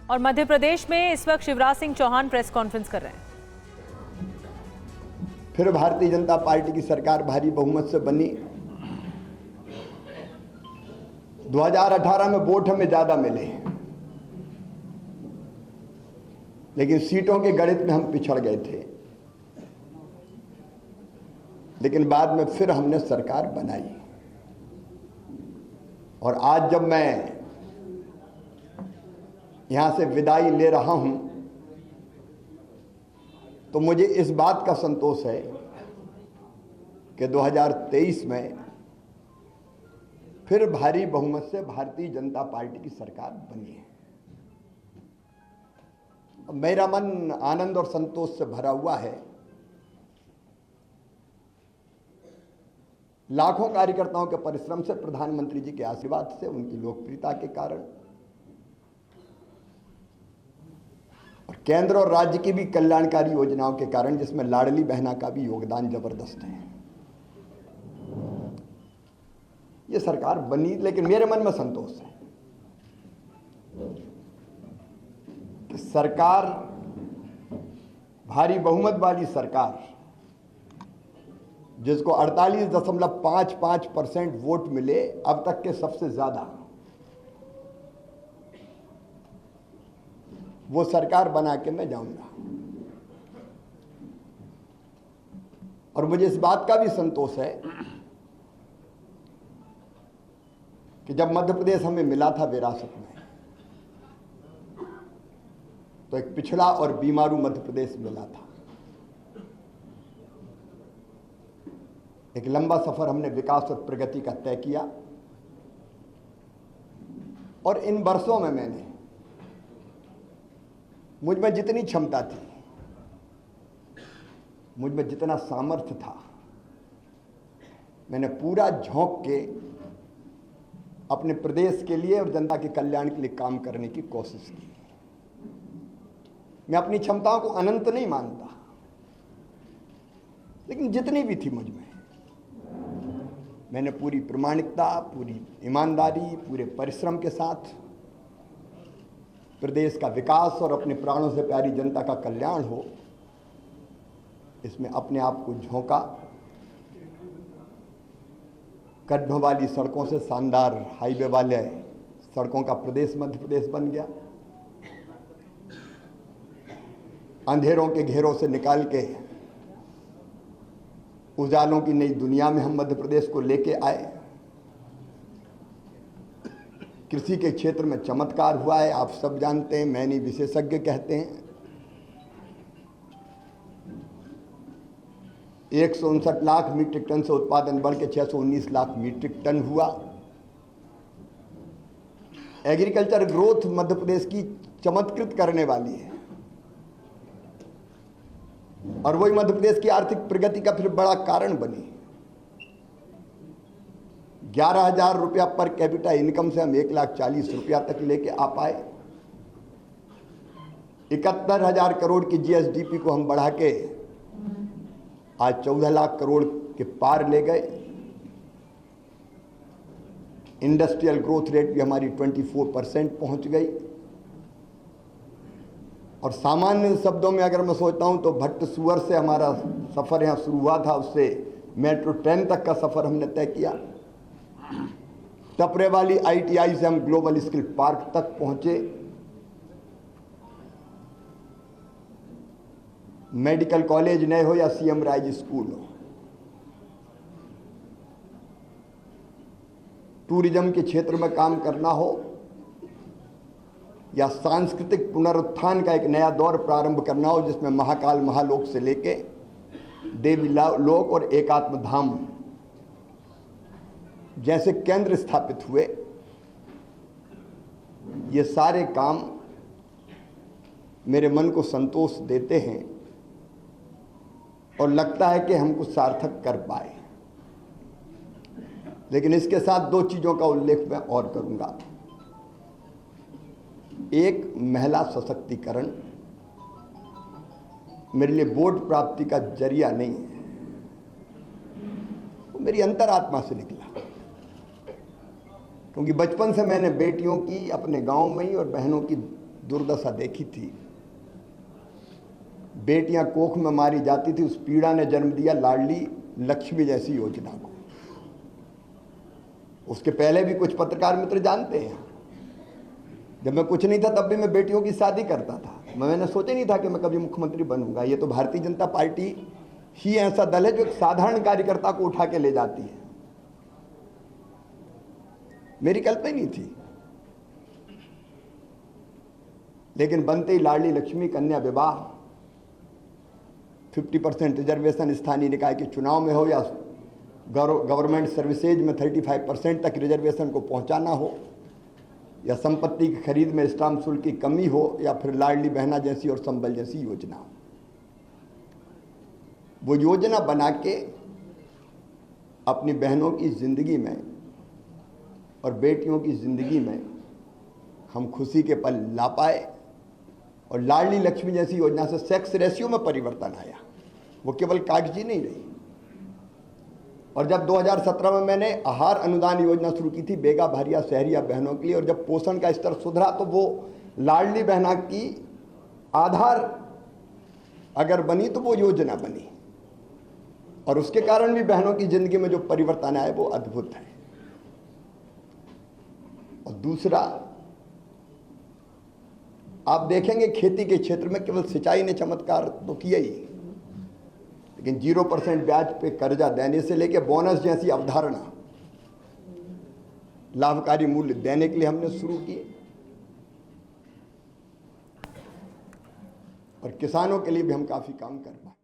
और मध्य प्रदेश में इस वक्त शिवराज सिंह चौहान प्रेस कॉन्फ्रेंस कर रहे हैं। फिर भारतीय जनता पार्टी की सरकार भारी बहुमत से बनी। 2018 में वोट हमें ज्यादा मिले, लेकिन सीटों के गणित में हम पिछड़ गए थे। लेकिन बाद में फिर हमने सरकार बनाई। और आज जब मैं यहां से विदाई ले रहा हूं तो मुझे इस बात का संतोष है कि 2023 में फिर भारी बहुमत से भारतीय जनता पार्टी की सरकार बनी है। मेरा मन आनंद और संतोष से भरा हुआ है। लाखों कार्यकर्ताओं के परिश्रम से, प्रधानमंत्री जी के आशीर्वाद से, उनकी लोकप्रियता के कारण और केंद्र और राज्य की भी कल्याणकारी योजनाओं के कारण, जिसमें लाडली बहना का भी योगदान जबरदस्त है, ये सरकार बनी। लेकिन मेरे मन में संतोष है कि सरकार, भारी बहुमत वाली सरकार, जिसको 48.55% वोट मिले, अब तक के सबसे ज्यादा, वो सरकार बना के मैं जाऊंगा। और मुझे इस बात का भी संतोष है कि जब मध्य प्रदेश हमें मिला था विरासत में, तो एक पिछड़ा और बीमारू मध्य प्रदेश मिला था। एक लंबा सफर हमने विकास और प्रगति का तय किया। और इन वर्षों में मैंने, मुझ में जितनी क्षमता थी, मुझ में जितना सामर्थ्य था, मैंने पूरा झोंक के अपने प्रदेश के लिए और जनता के कल्याण के लिए काम करने की कोशिश की। मैं अपनी क्षमताओं को अनंत नहीं मानता, लेकिन जितनी भी थी मुझ में, मैंने पूरी प्रामाणिकता, पूरी ईमानदारी, पूरे परिश्रम के साथ प्रदेश का विकास और अपने प्राणों से प्यारी जनता का कल्याण हो, इसमें अपने आप को झोंका। गड्ढों वाली सड़कों से शानदार हाईवे वाले सड़कों का प्रदेश मध्य प्रदेश बन गया। अंधेरों के घेरों से निकाल के उजालों की नई दुनिया में हम मध्य प्रदेश को लेके आए। कृषि के क्षेत्र में चमत्कार हुआ है, आप सब जानते हैं, मैं नहीं विशेषज्ञ कहते हैं। 159 लाख मीट्रिक टन से उत्पादन बढ़ के 619 लाख मीट्रिक टन हुआ। एग्रीकल्चर ग्रोथ मध्य प्रदेश की चमत्कृत करने वाली है, और वही मध्य प्रदेश की आर्थिक प्रगति का फिर बड़ा कारण बनी। 11,000 रुपया पर कैपिटा इनकम से हम 1,40,000 रुपया तक लेके आ पाए। 71,000 करोड़ की जीएसडीपी को हम बढ़ा के आज 14 लाख करोड़ के पार ले गए। इंडस्ट्रियल ग्रोथ रेट भी हमारी 24% पहुंच गई। और सामान्य शब्दों में अगर मैं सोचता हूं तो भट्ट सुअर से हमारा सफर यहां शुरू हुआ था, उससे मेट्रो ट्रेन तक का सफर हमने तय किया। टपरे वाली आईटीआई से हम ग्लोबल स्किल पार्क तक पहुंचे। मेडिकल कॉलेज नए हो या सीएम राइज स्कूल हो, टूरिज्म के क्षेत्र में काम करना हो या सांस्कृतिक पुनरुत्थान का एक नया दौर प्रारंभ करना हो, जिसमें महाकाल महालोक से लेके देवी लोक और एकात्म धाम जैसे केंद्र स्थापित हुए, ये सारे काम मेरे मन को संतोष देते हैं और लगता है कि हम कुछ सार्थक कर पाए। लेकिन इसके साथ दो चीजों का उल्लेख मैं और करूंगा। एक, महिला सशक्तिकरण मेरे लिए वोट प्राप्ति का जरिया नहीं है, वो मेरी अंतरात्मा से निकला। क्योंकि बचपन से मैंने बेटियों की अपने गांव में ही और बहनों की दुर्दशा देखी थी। बेटियां कोख में मारी जाती थी, उस पीड़ा ने जन्म दिया लाडली लक्ष्मी जैसी योजना को। उसके पहले भी कुछ पत्रकार मित्र जानते हैं, जब मैं कुछ नहीं था तब भी मैं बेटियों की शादी करता था। मैंने सोचा नहीं था कि मैं कभी मुख्यमंत्री बनूंगा। ये तो भारतीय जनता पार्टी ही ऐसा दल है जो एक साधारण कार्यकर्ता को उठा के ले जाती है। मेरी कल्पना ही नहीं थी, लेकिन बनते ही लाडली लक्ष्मी कन्या विवाह, 50% रिजर्वेशन स्थानीय निकाय के चुनाव में हो या गवर्नमेंट सर्विसेज में 35% तक रिजर्वेशन को पहुंचाना हो, या संपत्ति की खरीद में स्टाम्प शुल्क की कमी हो, या फिर लाडली बहना जैसी और संबल जैसी योजना हो। वो योजना बना के अपनी बहनों की जिंदगी में और बेटियों की जिंदगी में हम खुशी के पल ला पाए। और लाडली लक्ष्मी जैसी योजना से सेक्स रेशियो में परिवर्तन आया, वो केवल कागजी नहीं रही। और जब 2017 में मैंने आहार अनुदान योजना शुरू की थी बेगा भारिया शहरिया बहनों के लिए, और जब पोषण का स्तर सुधरा तो वो लाडली बहना की आधार अगर बनी तो वो योजना बनी, और उसके कारण भी बहनों की जिंदगी में जो परिवर्तन आए वो अद्भुत है। और दूसरा, आप देखेंगे खेती के क्षेत्र में केवल सिंचाई ने चमत्कार तो किया ही, लेकिन 0% ब्याज पे कर्जा देने से लेकर बोनस जैसी अवधारणा लाभकारी मूल्य देने के लिए हमने शुरू किए। और किसानों के लिए भी हम काफी काम कर पाए।